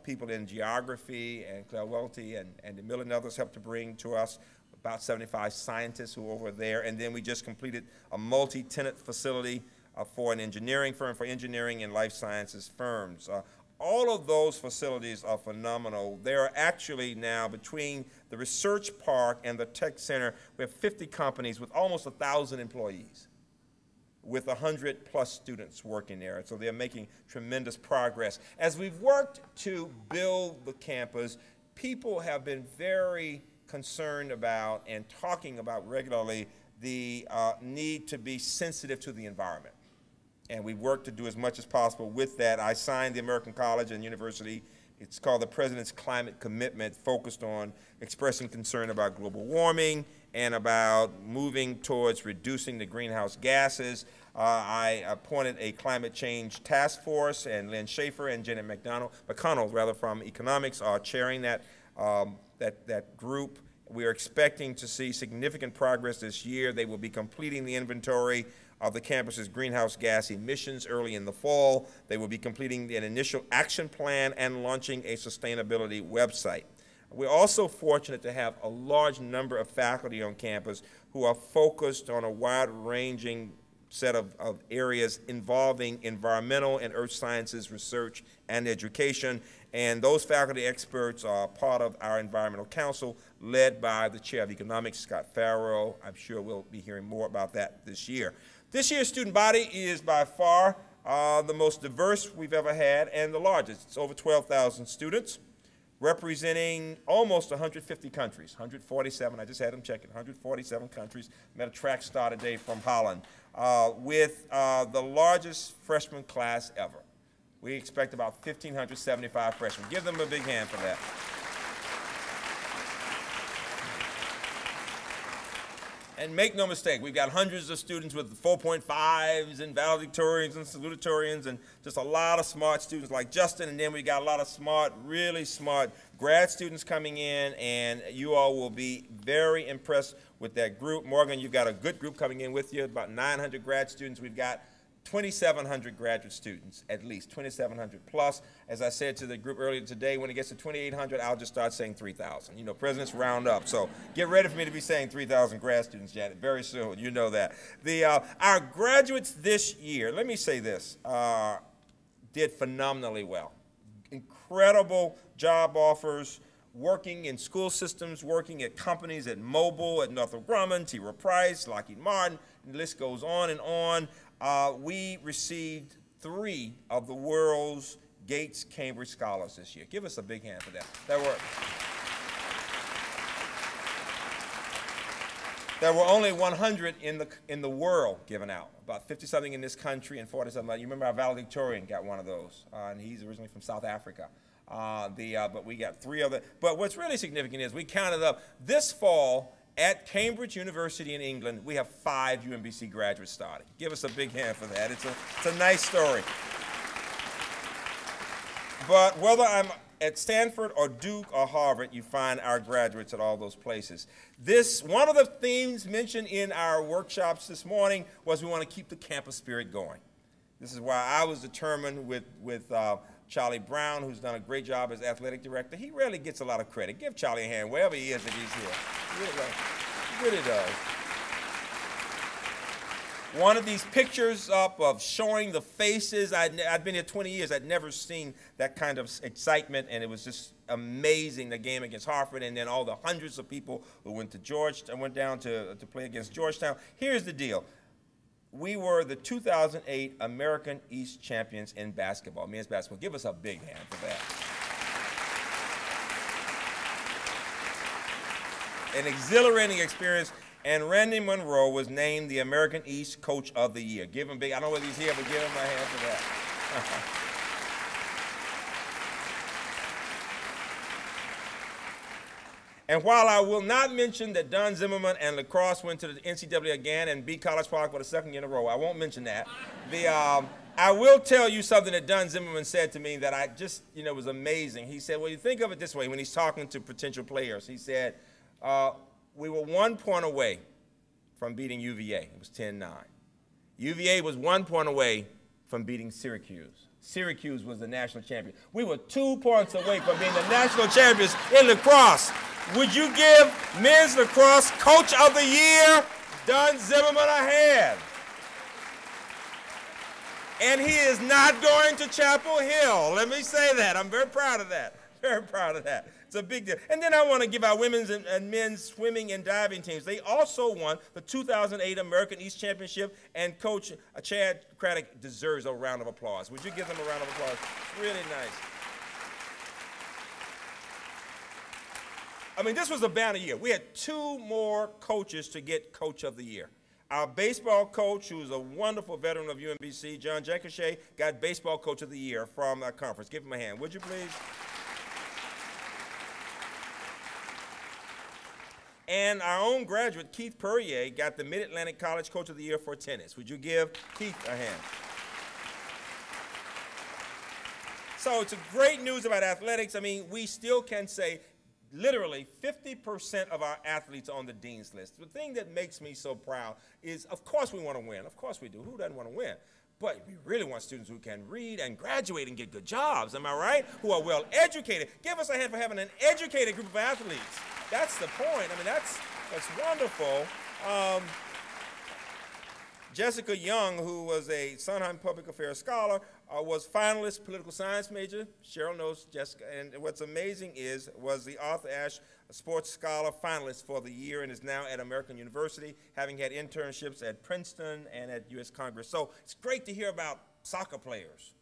people in geography and Claire Welty and DeMille and others helped to bring to us, about 75 scientists who are over there. And then we just completed a multi-tenant facility for an engineering firm, for engineering and life sciences firms. All of those facilities are phenomenal. There are actually now, between the research park and the tech center, we have 50 companies with almost 1,000 employees, with 100+ students working there. So they're making tremendous progress. As we've worked to build the campus, people have been very concerned about and talking about regularly the need to be sensitive to the environment. And we work to do as much as possible with that. I signed the American College and University. It's called the President's Climate Commitment, focused on expressing concern about global warming and about moving towards reducing the greenhouse gases. I appointed a climate change task force, and Lynn Schaefer and Janet McConnell from economics are chairing that group. We are expecting to see significant progress this year. They will be completing the inventory of the campus's greenhouse gas emissions early in the fall. They will be completing an initial action plan and launching a sustainability website. We're also fortunate to have a large number of faculty on campus who are focused on a wide-ranging set of areas involving environmental and earth sciences research and education. And those faculty experts are part of our environmental council, led by the chair of economics, Scott Farrell. I'm sure we'll be hearing more about that this year. This year's student body is by far the most diverse we've ever had and the largest. It's over 12,000 students, representing almost 150 countries, 147, I just had them checking, 147 countries. Met a track star today from Holland, with the largest freshman class ever. We expect about 1,575 freshmen. Give them a big hand for that. And make no mistake, we've got hundreds of students with 4.5s and valedictorians and salutatorians and just a lot of smart students like Justin. And then we got a lot of smart, really smart grad students coming in, and you all will be very impressed with that group. Morgan, you've got a good group coming in with you, about 900 grad students. We've got 2,700 graduate students, at least 2,700 plus. As I said to the group earlier today, when it gets to 2,800, I'll just start saying 3,000. You know, presidents round up, so get ready for me to be saying 3,000 grad students, Janet, very soon. You know that. Our graduates this year, let me say this, did phenomenally well. Incredible job offers, working in school systems, working at companies, at Mobil, at Northrop Grumman, T. Rowe Price, Lockheed Martin, and the list goes on and on. We received 3 of the world's Gates Cambridge Scholars this year. Give us a big hand for that. There were only 100 in the world given out, about 50-something in this country and 40-something. You remember our valedictorian got one of those, and he's originally from South Africa. But we got 3 of them. But what's really significant is we counted up this fall. At Cambridge University in England, we have 5 UMBC graduates starting. Give us a big hand for that. It's a nice story. But whether I'm at Stanford or Duke or Harvard, you find our graduates at all those places. One of the themes mentioned in our workshops this morning was we want to keep the campus spirit going. This is why I was determined with Charlie Brown, who's done a great job as athletic director. He rarely gets a lot of credit. Give Charlie a hand wherever he is if he's here. He really does. One of these pictures up of showing the faces, I'd been here 20 years. I'd never seen that kind of excitement, and it was just amazing, the game against Harvard, and then all the hundreds of people who went down to play against Georgetown. Here's the deal. we were the 2008 American East champions in basketball, men's basketball. Give us a big hand for that. An exhilarating experience, and Randy Monroe was named the American East Coach of the Year. Give him big, I don't know whether he's here, but give him a hand for that. And while I will not mention that Don Zimmerman and lacrosse went to the NCAA again and beat College Park for the second year in a row, I won't mention that. I will tell you something that Don Zimmerman said to me that I just, was amazing. He said, well, you think of it this way when he's talking to potential players. He said, we were 1 point away from beating UVA. It was 10-9. UVA was 1 point away from beating Syracuse. Syracuse was the national champion. We were 2 points away from being the national champions in lacrosse. Would you give men's lacrosse Coach of the Year, Don Zimmerman, a hand? And he is not going to Chapel Hill. Let me say that. I'm very proud of that. Very proud of that. It's a big deal. And then I want to give our women's and men's swimming and diving teams. They also won the 2008 American East Championship, and Coach Chad Craddock deserves a round of applause. Would you give them a round of applause? Really nice. I mean, this was a banner year. We had 2 more coaches to get Coach of the Year. Our baseball coach, who's a wonderful veteran of UMBC, John Jancochet, got Baseball Coach of the Year from our conference. Give him a hand, would you please? And our own graduate, Keith Purrier, got the Mid-Atlantic College Coach of the Year for tennis. Would you give Keith a hand? So it's a great news about athletics. I mean, we still can say literally 50% of our athletes on the dean's list. The thing that makes me so proud is, of course we want to win. Of course we do. Who doesn't want to win? But we really want students who can read and graduate and get good jobs, am I right? Who are well educated. Give us a hand for having an educated group of athletes. That's the point. I mean, that's wonderful. Jessica Young, who was a Sondheim Public Affairs scholar, was finalist political science major. Cheryl knows Jessica. And what's amazing was the Arthur Ashe Sports Scholar finalist for the year and is now at American University, having had internships at Princeton and at U.S. Congress. So it's great to hear about soccer players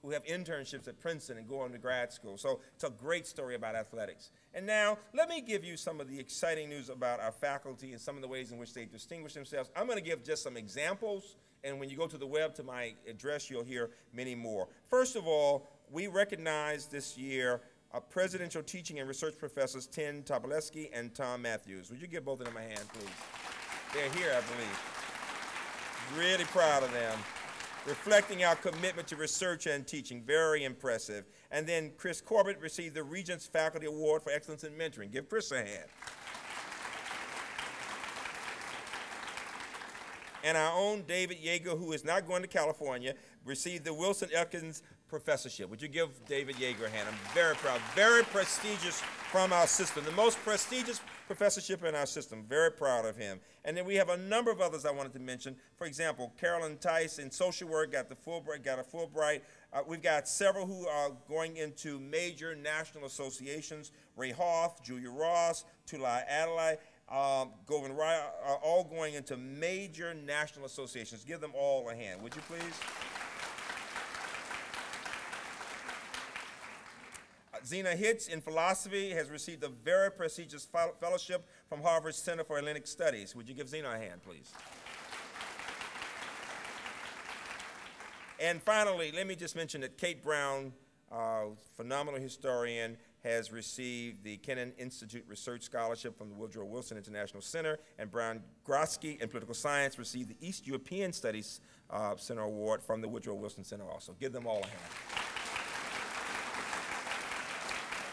who have internships at Princeton and go on to grad school. So it's a great story about athletics. And now, let me give you some of the exciting news about our faculty and some of the ways in which they distinguish themselves. I'm going to give just some examples, and when you go to the web to my address, you'll hear many more. First of all, we recognize this year our presidential teaching and research professors, Tim Tobolewski and Tom Matthews. Would you give both of them a hand, please? They're here, I believe. Really proud of them. Reflecting our commitment to research and teaching. Very impressive. And then Chris Corbett received the Regents Faculty Award for Excellence in Mentoring. Give Chris a hand. And our own David Yeager, who is not going to California, received the Wilson Elkins Professorship. Would you give David Yeager a hand? I'm very proud. Very prestigious from our system. The most prestigious professorship in our system. Very proud of him. And then we have a number of others I wanted to mention. For example, Carolyn Tice in social work got a Fulbright. We've got several who are going into major national associations. Ray Hoff, Julia Ross, Tulai Adelaide, Govind Rai are all going into major national associations. Give them all a hand, would you please? Zena Hitz in philosophy has received a very prestigious fellowship from Harvard's Center for Atlantic Studies. Would you give Zena a hand, please? And finally, let me just mention that Kate Brown, phenomenal historian, has received the Kennan Institute Research Scholarship from the Woodrow Wilson International Center, and Brian Grotsky in political science received the East European Studies Center Award from the Woodrow Wilson Center also. Give them all a hand.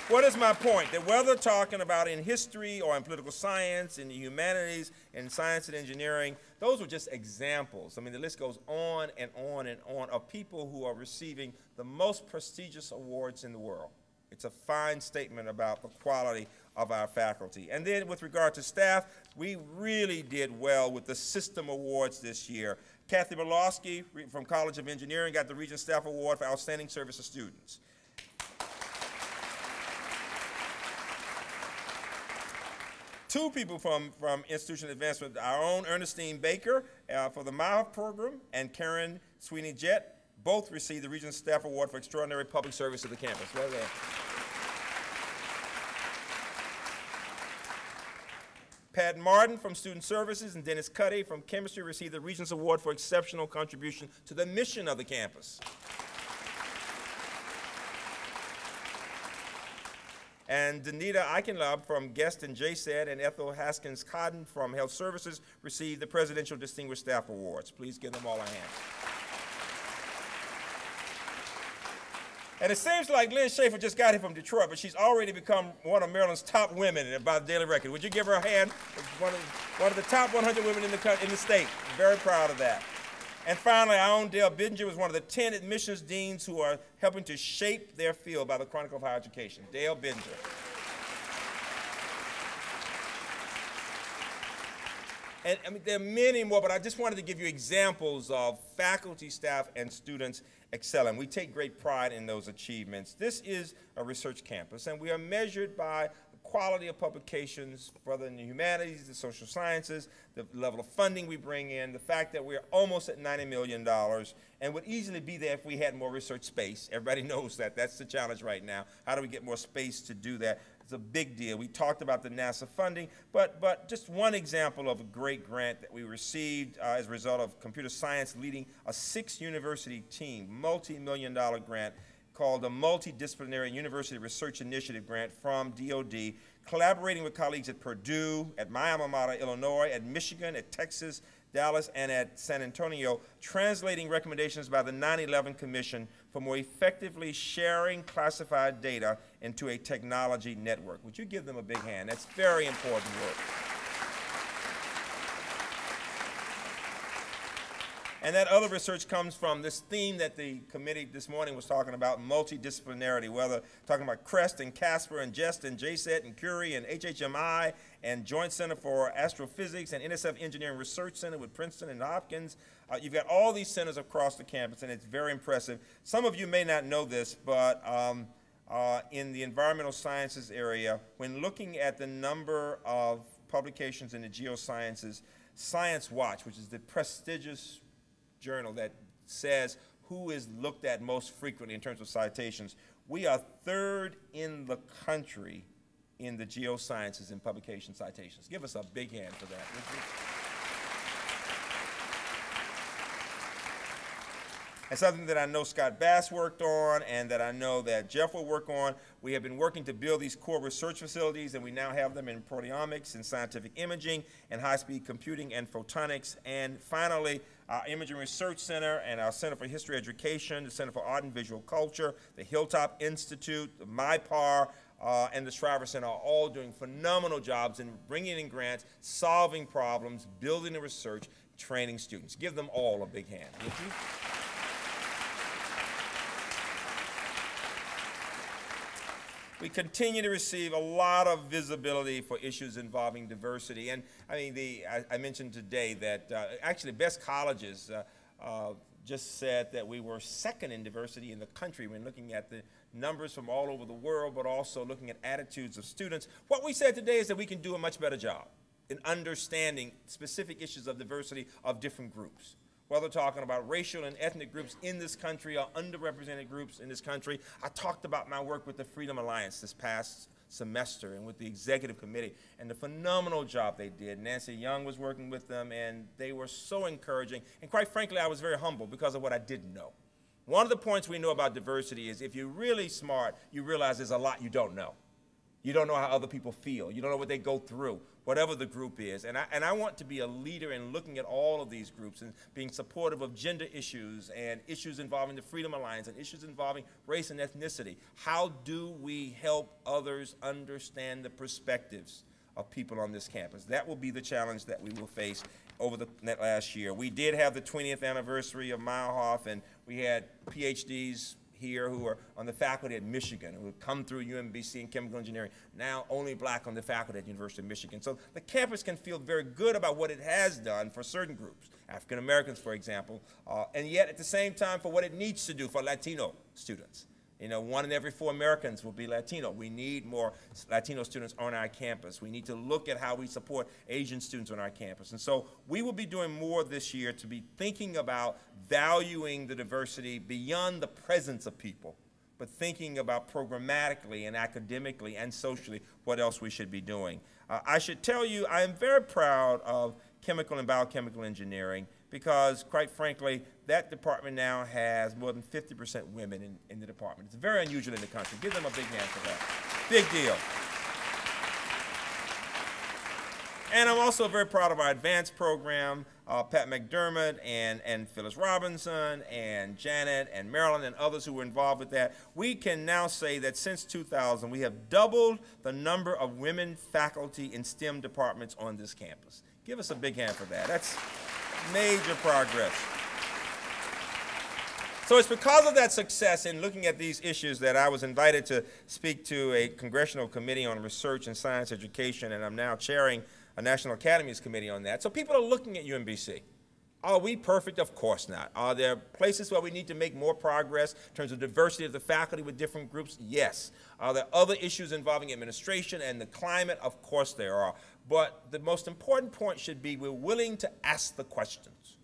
What is my point? That whether talking about in history or in political science, in the humanities, in science and engineering, those were just examples. I mean, the list goes on and on and on of people who are receiving the most prestigious awards in the world. It's a fine statement about the quality of our faculty. And then with regard to staff, we really did well with the system awards this year. Kathy Malosky from College of Engineering got the Regent Staff Award for Outstanding Service to Students. Two people from Institutional Advancement, our own Ernestine Baker for the Mile program, and Karen Sweeney-Jett both received the Regents Staff Award for Extraordinary Public Service to the campus. Right there. Pat Martin from Student Services and Dennis Cuddy from Chemistry received the Regents Award for Exceptional Contribution to the Mission of the campus. And Danita Eichenlaub from Guest and JSAD and Ethel Haskins-Cotton from Health Services received the Presidential Distinguished Staff Awards. Please give them all a hand. And it seems like Lynn Schaefer just got here from Detroit, but she's already become one of Maryland's top women by the Daily Record. Would you give her a hand? One of the top 100 women in the state. Very proud of that. And finally, our own Dale Binger was one of the 10 admissions deans who are helping to shape their field by the Chronicle of Higher Education. Dale Binger. And I mean, there are many more, but I just wanted to give you examples of faculty, staff, and students excelling. We take great pride in those achievements. This is a research campus, and we are measured by the quality of publications, whether in the humanities, the social sciences, the level of funding we bring in, the fact that we're almost at $90 million, and would easily be there if we had more research space. Everybody knows that. That's the challenge right now. How do we get more space to do that? It's a big deal. We talked about the NASA funding, but just one example of a great grant that we received as a result of computer science leading a 6-university team, multi-million-dollar grant called the Multidisciplinary University Research Initiative Grant from DOD, collaborating with colleagues at Purdue, at my alma mater, Illinois, at Michigan, at Texas, Dallas, and at San Antonio, translating recommendations by the 9/11 Commission for more effectively sharing classified data into a technology network. Would you give them a big hand? That's very important work. And that other research comes from this theme that the committee this morning was talking about, multidisciplinarity, whether talking about CREST and CASPER and JEST and JSET and Curie and HHMI and Joint Center for Astrophysics and NSF Engineering Research Center with Princeton and Hopkins. You've got all these centers across the campus, and it's very impressive. Some of you may not know this, but in the environmental sciences area, when looking at the number of publications in the geosciences, Science Watch, which is the prestigious journal that says who is looked at most frequently in terms of citations, we are 3rd in the country in the geosciences and publication citations. Give us a big hand for that, would you? And something that I know Scott Bass worked on and that I know that Jeff will work on. We have been working to build these core research facilities, and we now have them in proteomics and scientific imaging and high-speed computing and photonics. And finally, our Imaging Research Center and our Center for History Education, the Center for Art and Visual Culture, the Hilltop Institute, the MyPAR, and the Shriver Center are all doing phenomenal jobs in bringing in grants, solving problems, building the research, training students. Give them all a big hand, would you? We continue to receive a lot of visibility for issues involving diversity. And I mean, I mentioned today that actually Best Colleges just said that we were 2nd in diversity in the country when looking at the numbers from all over the world, but also looking at attitudes of students. What we said today is that we can do a much better job in understanding specific issues of diversity of different groups. Whether talking about racial and ethnic groups in this country or underrepresented groups in this country. I talked about my work with the Freedom Alliance this past semester and with the executive committee and the phenomenal job they did. Nancy Young was working with them, and they were so encouraging. And quite frankly, I was very humble because of what I didn't know. One of the points we know about diversity is if you're really smart, you realize there's a lot you don't know. You don't know how other people feel. You don't know what they go through, whatever the group is. And I want to be a leader in looking at all of these groups and being supportive of gender issues and issues involving the Freedom Alliance and issues involving race and ethnicity. How do we help others understand the perspectives of people on this campus? That will be the challenge that we will face over the last year. We did have the 20th anniversary of Meyerhoff, and we had PhDs here who are on the faculty at Michigan, who have come through UMBC in chemical engineering, now only black on the faculty at University of Michigan. So the campus can feel very good about what it has done for certain groups, African Americans, for example, and yet at the same time for what it needs to do for Latino students. You know, 1 in every 4 Americans will be Latino. We need more Latino students on our campus. We need to look at how we support Asian students on our campus. And so we will be doing more this year to be thinking about valuing the diversity beyond the presence of people, but thinking about programmatically and academically and socially what else we should be doing. I should tell you, I am very proud of chemical and biochemical engineering because, quite frankly, that department now has more than 50% women in the department. It's very unusual in the country. Give them a big hand for that. Big deal. And I'm also very proud of our advanced program. Pat McDermott and Phyllis Robinson and Janet and Marilyn and others who were involved with that. We can now say that since 2000, we have doubled the number of women faculty in STEM departments on this campus. Give us a big hand for that. That's major progress. So it's because of that success in looking at these issues that I was invited to speak to a congressional committee on research and science education, and I'm now chairing a National Academies Committee on that. So people are looking at UMBC. Are we perfect? Of course not. Are there places where we need to make more progress in terms of diversity of the faculty with different groups? Yes. Are there other issues involving administration and the climate? Of course there are. But the most important point should be we're willing to ask the questions.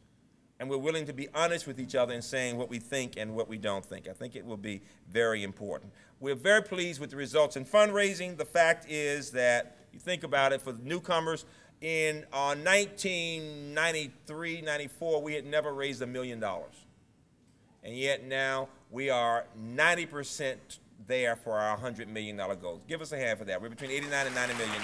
And we're willing to be honest with each other in saying what we think and what we don't think. I think it will be very important. We're very pleased with the results in fundraising. The fact is that, you think about it, for the newcomers, in 1993, 94, we had never raised $1 million. And yet now we are 90% there for our $100 million goal. Give us a hand for that. We're between $89 and $90 million.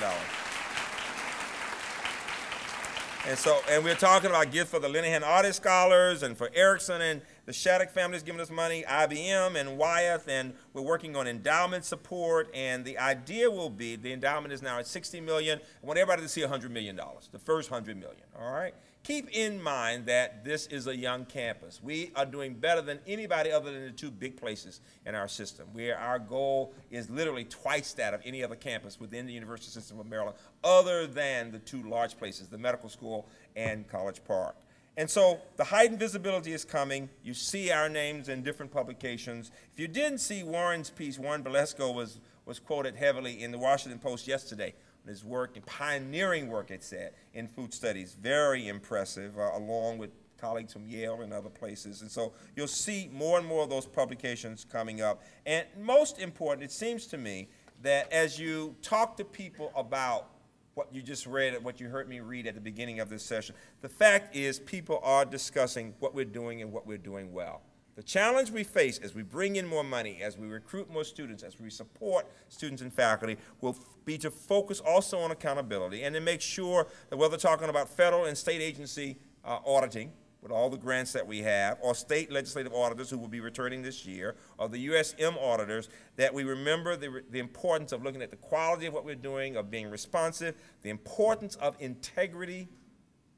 And we're talking about gifts for the Linehan Artist Scholars and for Erickson, and the Shattuck family is giving us money, IBM and Wyeth, and we're working on endowment support, and the idea will be, the endowment is now at $60 million. I want everybody to see $100 million, the first $100 million, all right? Keep in mind that this is a young campus. We are doing better than anybody other than the 2 big places in our system, where our goal is literally twice that of any other campus within the University System of Maryland, other than the 2 large places, the medical school and College Park. And so the heightened visibility is coming. You see our names in different publications. If you didn't see Warren's piece, Warren Valesco was quoted heavily in the Washington Post yesterday. His work, and pioneering work, it said, in food studies. Very impressive, along with colleagues from Yale and other places. And so you'll see more and more of those publications coming up. And most important, it seems to me that as you talk to people about what you just read, what you heard me read at the beginning of this session, the fact is people are discussing what we're doing and what we're doing well. The challenge we face as we bring in more money, as we recruit more students, as we support students and faculty, will be to focus also on accountability and to make sure that whether talking about federal and state agency auditing, with all the grants that we have, or state legislative auditors who will be returning this year, or the USM auditors, that we remember the importance of looking at the quality of what we're doing, of being responsive, the importance of integrity,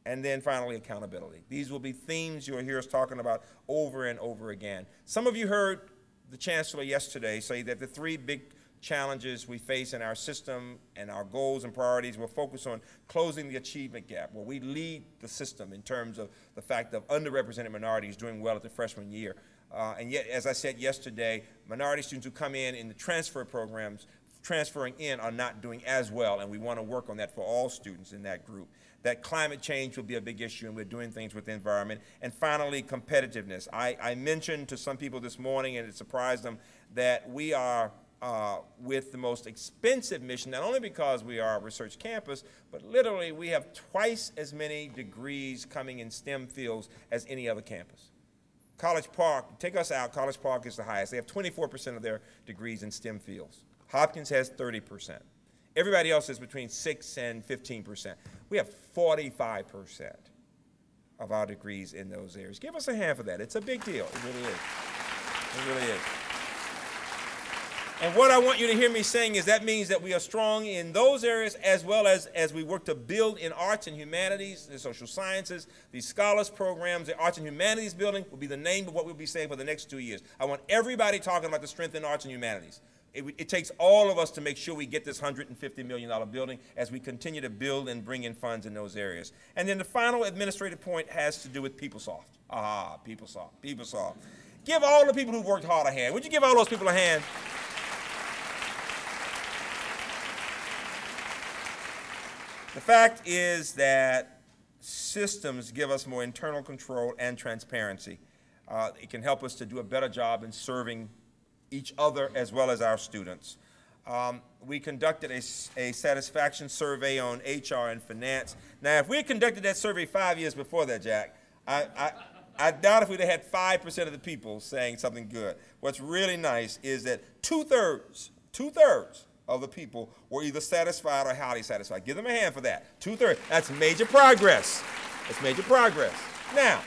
and then finally accountability. These will be themes you'll hear us talking about over and over again. Some of you heard the Chancellor yesterday say that the 3 big challenges we face in our system and our goals and priorities will focus on closing the achievement gap, where we lead the system in terms of the fact of underrepresented minorities doing well at the freshman year. And yet, as I said yesterday, minority students who come in the transfer programs, transferring in, are not doing as well, and we want to work on that for all students in that group. That climate change will be a big issue, and we're doing things with the environment. And finally, competitiveness. I mentioned to some people this morning, and it surprised them, that we are with the most expensive mission, not only because we are a research campus, but literally we have twice as many degrees coming in STEM fields as any other campus. College Park, take us out, College Park is the highest. They have 24% of their degrees in STEM fields. Hopkins has 30%. Everybody else is between 6 and 15%. We have 45% of our degrees in those areas. Give us a hand for that. It's a big deal. It really is. It really is. And what I want you to hear me saying is that means that we are strong in those areas as well as we work to build in arts and humanities, the social sciences, these scholars programs. The arts and humanities building will be the name of what we'll be saying for the next 2 years. I want everybody talking about the strength in arts and humanities. It takes all of us to make sure we get this $150 million building as we continue to build and bring in funds in those areas. And then the final administrative point has to do with PeopleSoft. PeopleSoft. Give all the people who worked hard a hand. Would you give all those people a hand? The fact is that systems give us more internal control and transparency. It can help us to do a better job in serving each other as well as our students. We conducted a satisfaction survey on HR and finance. Now, if we had conducted that survey 5 years before that, Jack, I doubt if we'd have had 5% of the people saying something good. What's really nice is that two-thirds of the people were either satisfied or highly satisfied. Give them a hand for that. Two-thirds. That's major progress. That's major progress. Now,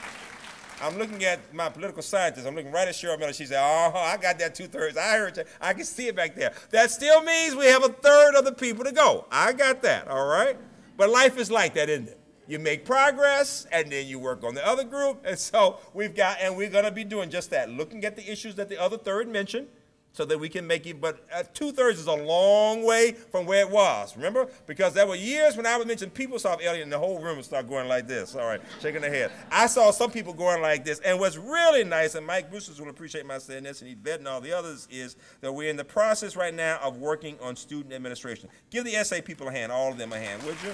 I'm looking at my political scientist. I'm looking right at Cheryl Miller. She said, oh, I got that two-thirds. I heard you. I can see it back there. That still means we have a third of the people to go. I got that, all right? But life is like that, isn't it? You make progress, and then you work on the other group. And so we're going to be doing just that, looking at the issues that the other third mentioned, so that we can make it, but two-thirds is a long way from where it was, remember? Because there were years when I would mention PeopleSoft, Elliot, and the whole room would start going like this, all right, shaking their head. I saw some people going like this, and what's really nice, and Mike Brewster will appreciate my saying this, and Yvette and all the others, is that we're in the process right now of working on student administration. Give the SA people a hand, all of them a hand, would you?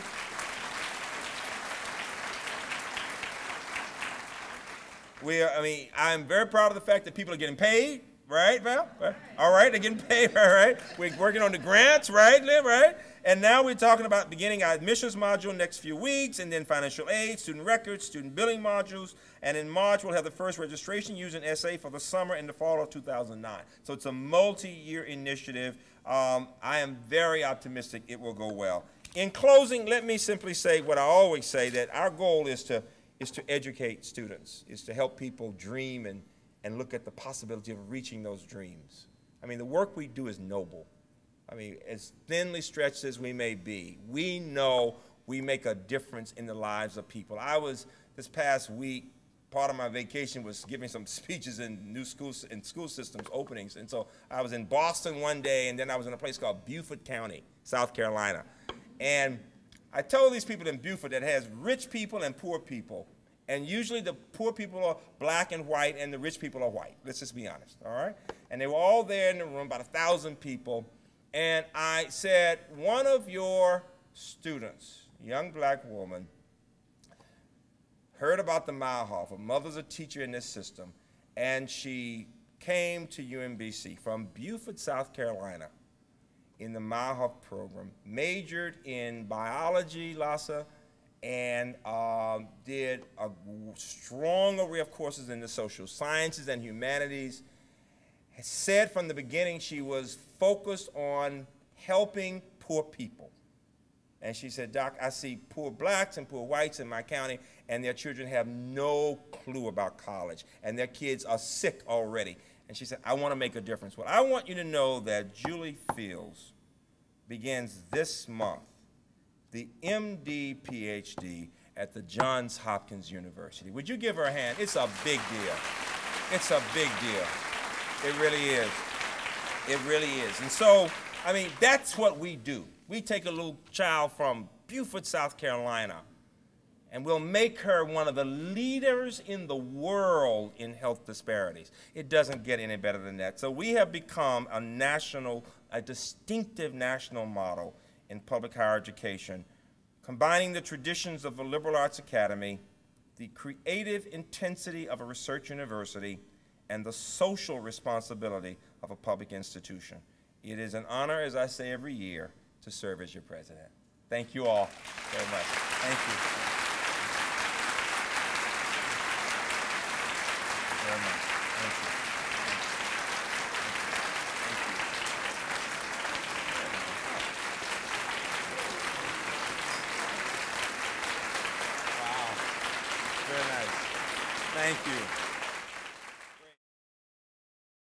I'm very proud of the fact that people are getting paid. Right, Val? Right. All right, they're getting paid, right? We're working on the grants, right, Liv, right? And now we're talking about beginning our admissions module next few weeks, and then financial aid, student records, student billing modules, and in March we'll have the first registration using SA for the summer and the fall of 2009. So it's a multi-year initiative. I am very optimistic it will go well. In closing, let me simply say what I always say, that our goal is to educate students, is to help people dream and look at the possibility of reaching those dreams. I mean, the work we do is noble. I mean, as thinly stretched as we may be, we know we make a difference in the lives of people. This past week, part of my vacation was giving some speeches in school systems openings. And so I was in Boston one day, and then I was in a place called Beaufort County, South Carolina. And I told these people in Beaufort that has rich people and poor people. And usually the poor people are black and white, and the rich people are white. Let's just be honest, all right? And they were all there in the room, about 1,000 people. And I said, one of your students, a young black woman, heard about the Mauhoff. Her mother's a teacher in this system. And she came to UMBC from Beaufort, South Carolina, in the Mauhoff program, majored in biology, Lhasa, and did a strong array of courses in the social sciences and humanities. Has said from the beginning she was focused on helping poor people. And she said, Doc, I see poor blacks and poor whites in my county, and their children have no clue about college, and their kids are sick already. And she said, I want to make a difference. Well, I want you to know that Julie Fields begins this month the MD, PhD at the Johns Hopkins University. Would you give her a hand? It's a big deal. It's a big deal. It really is. It really is. And so, I mean, that's what we do. We take a little child from Beaufort, South Carolina, and we'll make her one of the leaders in the world in health disparities. It doesn't get any better than that. So we have become a distinctive national model in public higher education, combining the traditions of a liberal arts academy, the creative intensity of a research university, and the social responsibility of a public institution. It is an honor, as I say every year, to serve as your president. Thank you all very much. Thank you. Very much. Thank you. Wow. Very nice. Thank you.